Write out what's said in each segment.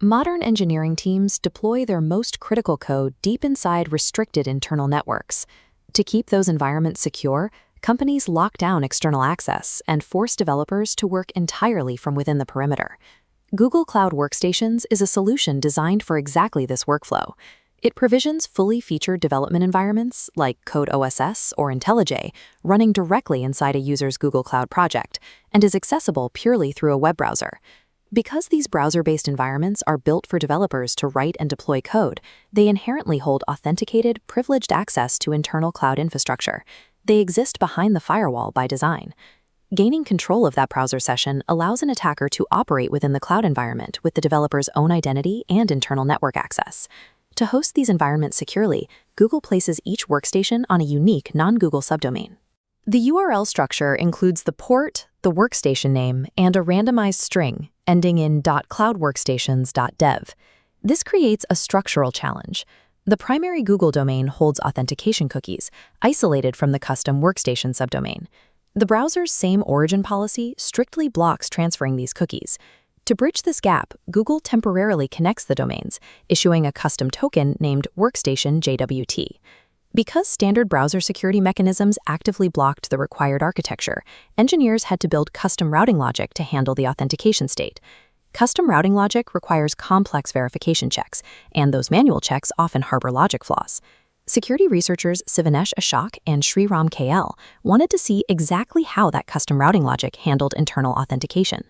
Modern engineering teams deploy their most critical code deep inside restricted internal networks. To keep those environments secure, companies lock down external access and force developers to work entirely from within the perimeter. Google Cloud Workstations is a solution designed for exactly this workflow. It provisions fully featured development environments like CodeOSS or IntelliJ running directly inside a user's Google Cloud project and is accessible purely through a web browser. Because these browser-based environments are built for developers to write and deploy code, they inherently hold authenticated, privileged access to internal cloud infrastructure. They exist behind the firewall by design. Gaining control of that browser session allows an attacker to operate within the cloud environment with the developer's own identity and internal network access. To host these environments securely, Google places each workstation on a unique non-Google subdomain. The URL structure includes the port, the workstation name, and a randomized string ending in .cloudworkstations.dev. This creates a structural challenge. The primary Google domain holds authentication cookies, isolated from the custom workstation subdomain. The browser's same origin policy strictly blocks transferring these cookies. To bridge this gap, Google temporarily connects the domains, issuing a custom token named Workstation JWT. Because standard browser security mechanisms actively blocked the required architecture, engineers had to build custom routing logic to handle the authentication state. Custom routing logic requires complex verification checks, and those manual checks often harbor logic flaws. Security researchers Sivanesh Ashok and Sreeram wanted to see exactly how that custom routing logic handled internal authentication.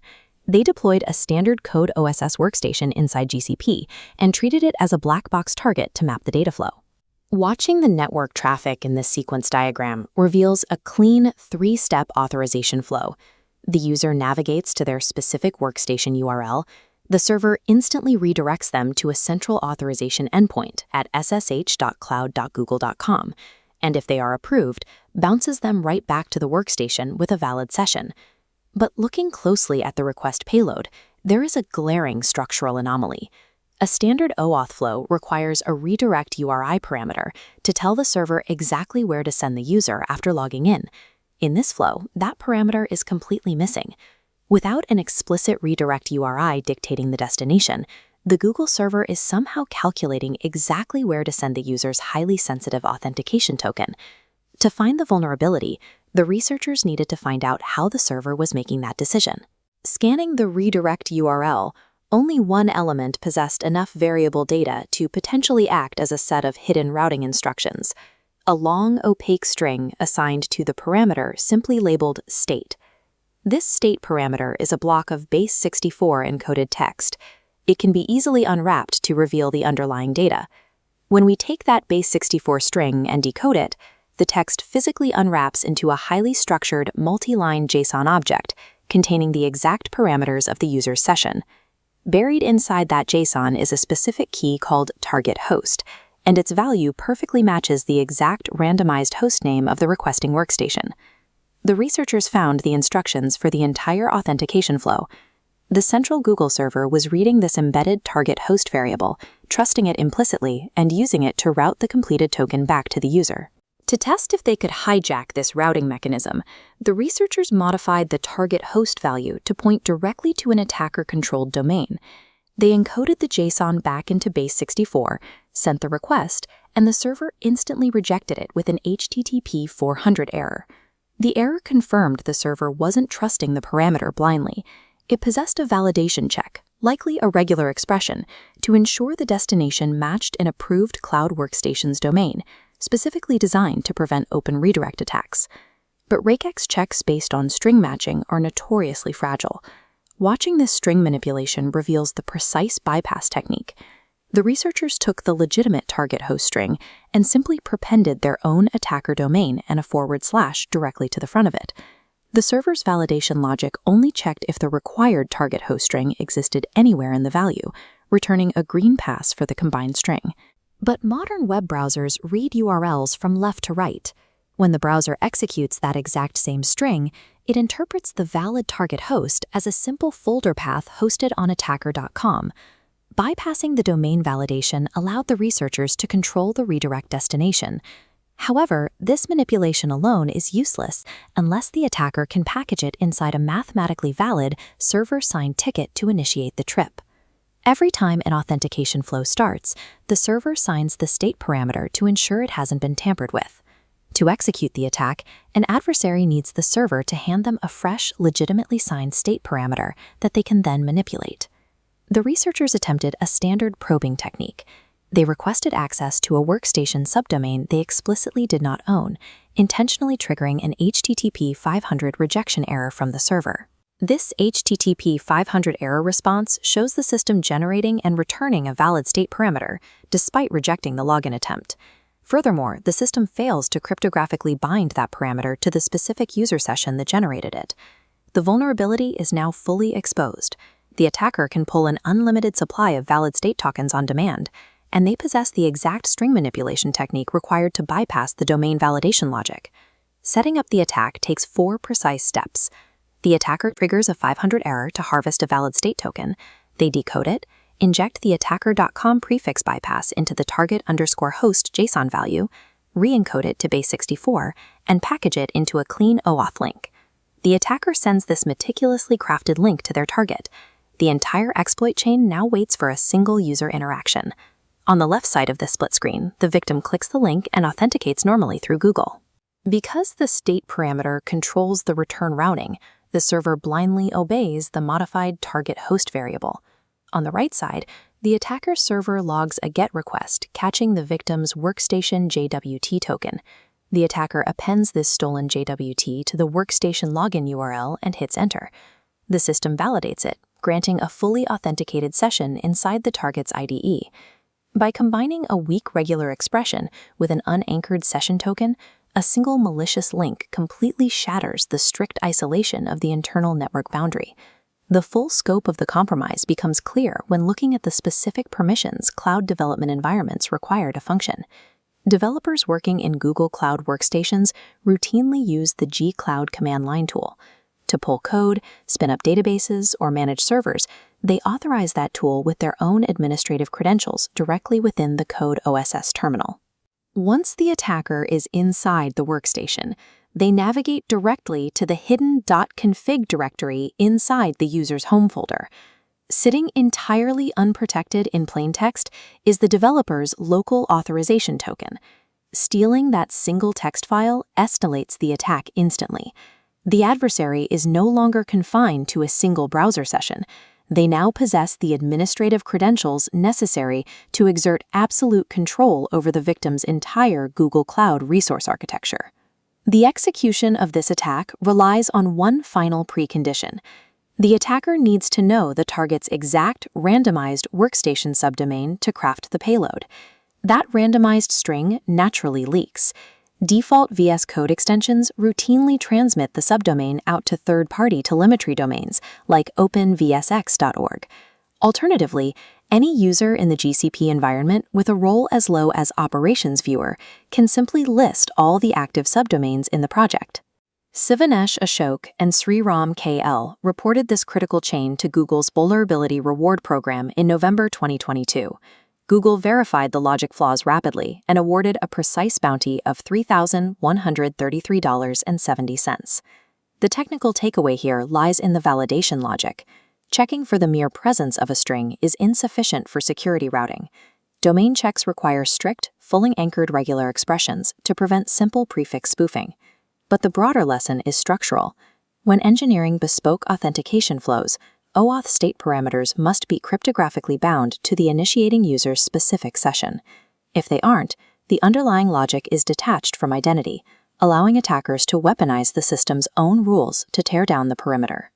They deployed a standard CodeOSS workstation inside GCP and treated it as a black box target to map the data flow. Watching the network traffic in this sequence diagram reveals a clean three-step authorization flow. The user navigates to their specific workstation URL. The server instantly redirects them to a central authorization endpoint at ssh.cloud.google.com, and if they are approved, bounces them right back to the workstation with a valid session. But looking closely at the request payload, there is a glaring structural anomaly. A standard OAuth flow requires a redirect URI parameter to tell the server exactly where to send the user after logging in. In this flow, that parameter is completely missing. Without an explicit redirect URI dictating the destination, the Google server is somehow calculating exactly where to send the user's highly sensitive authentication token. To find the vulnerability, the researchers needed to find out how the server was making that decision. Scanning the redirect URL, only one element possessed enough variable data to potentially act as a set of hidden routing instructions. A long, opaque string assigned to the parameter simply labeled state. This state parameter is a block of base 64 encoded text. It can be easily unwrapped to reveal the underlying data. When we take that base 64 string and decode it, the text physically unwraps into a highly structured multi-line JSON object containing the exact parameters of the user's session. Buried inside that JSON is a specific key called target host, and its value perfectly matches the exact randomized host name of the requesting workstation. The researchers found the instructions for the entire authentication flow. The central Google server was reading this embedded target host variable, trusting it implicitly, and using it to route the completed token back to the user. To test if they could hijack this routing mechanism, the researchers modified the target host value to point directly to an attacker-controlled domain. They encoded the JSON back into base 64, sent the request, and the server instantly rejected it with an HTTP 400 error. The error confirmed the server wasn't trusting the parameter blindly. It possessed a validation check, likely a regular expression, to ensure the destination matched an approved Cloud Workstations domain, specifically designed to prevent open redirect attacks. But regex checks based on string matching are notoriously fragile. Watching this string manipulation reveals the precise bypass technique. The researchers took the legitimate target host string and simply prepended their own attacker domain and a / directly to the front of it. The server's validation logic only checked if the required target host string existed anywhere in the value, returning a green pass for the combined string. But modern web browsers read URLs from left to right. When the browser executes that exact same string, it interprets the valid target host as a simple folder path hosted on attacker.com. Bypassing the domain validation allowed the researchers to control the redirect destination. However, this manipulation alone is useless unless the attacker can package it inside a mathematically valid server-signed ticket to initiate the trip. Every time an authentication flow starts, the server signs the state parameter to ensure it hasn't been tampered with. To execute the attack, an adversary needs the server to hand them a fresh, legitimately signed state parameter that they can then manipulate. The researchers attempted a standard probing technique. They requested access to a workstation subdomain they explicitly did not own, intentionally triggering an HTTP 500 rejection error from the server. This HTTP 500 error response shows the system generating and returning a valid state parameter, despite rejecting the login attempt. Furthermore, the system fails to cryptographically bind that parameter to the specific user session that generated it. The vulnerability is now fully exposed. The attacker can pull an unlimited supply of valid state tokens on demand, and they possess the exact string manipulation technique required to bypass the domain validation logic. Setting up the attack takes 4 precise steps. The attacker triggers a 500 error to harvest a valid state token. They decode it, inject the attacker.com prefix bypass into the target_host JSON value, re-encode it to base 64, and package it into a clean OAuth link. The attacker sends this meticulously crafted link to their target. The entire exploit chain now waits for a single user interaction. On the left side of this split screen, the victim clicks the link and authenticates normally through Google. Because the state parameter controls the return routing, the server blindly obeys the modified target host variable. On the right side, the attacker's server logs a GET request, catching the victim's workstation JWT token. The attacker appends this stolen JWT to the workstation login URL and hits enter. The system validates it, granting a fully authenticated session inside the target's IDE. By combining a weak regular expression with an unanchored session token, a single malicious link completely shatters the strict isolation of the internal network boundary. The full scope of the compromise becomes clear when looking at the specific permissions cloud development environments require to function. Developers working in Google Cloud Workstations routinely use the G-Cloud command line tool. To pull code, spin up databases, or manage servers, they authorize that tool with their own administrative credentials directly within the code OSS terminal. Once the attacker is inside the workstation, they navigate directly to the hidden .config directory inside the user's home folder. Sitting entirely unprotected in plain text is the developer's local authorization token. Stealing that single text file escalates the attack instantly. The adversary is no longer confined to a single browser session. They now possess the administrative credentials necessary to exert absolute control over the victim's entire Google Cloud resource architecture. The execution of this attack relies on one final precondition. The attacker needs to know the target's exact randomized workstation subdomain to craft the payload. That randomized string naturally leaks. Default VS Code extensions routinely transmit the subdomain out to third-party telemetry domains like openvsx.org. Alternatively, any user in the GCP environment with a role as low as Operations Viewer can simply list all the active subdomains in the project. Sivanesh, Ashok, and Sreeram KL reported this critical chain to Google's Vulnerability Reward Program in November 2022. Google verified the logic flaws rapidly and awarded a precise bounty of $3,133.70. The technical takeaway here lies in the validation logic. Checking for the mere presence of a string is insufficient for security routing. Domain checks require strict, fully anchored regular expressions to prevent simple prefix spoofing. But the broader lesson is structural. When engineering bespoke authentication flows, OAuth state parameters must be cryptographically bound to the initiating user's specific session. If they aren't, the underlying logic is detached from identity, allowing attackers to weaponize the system's own rules to tear down the perimeter.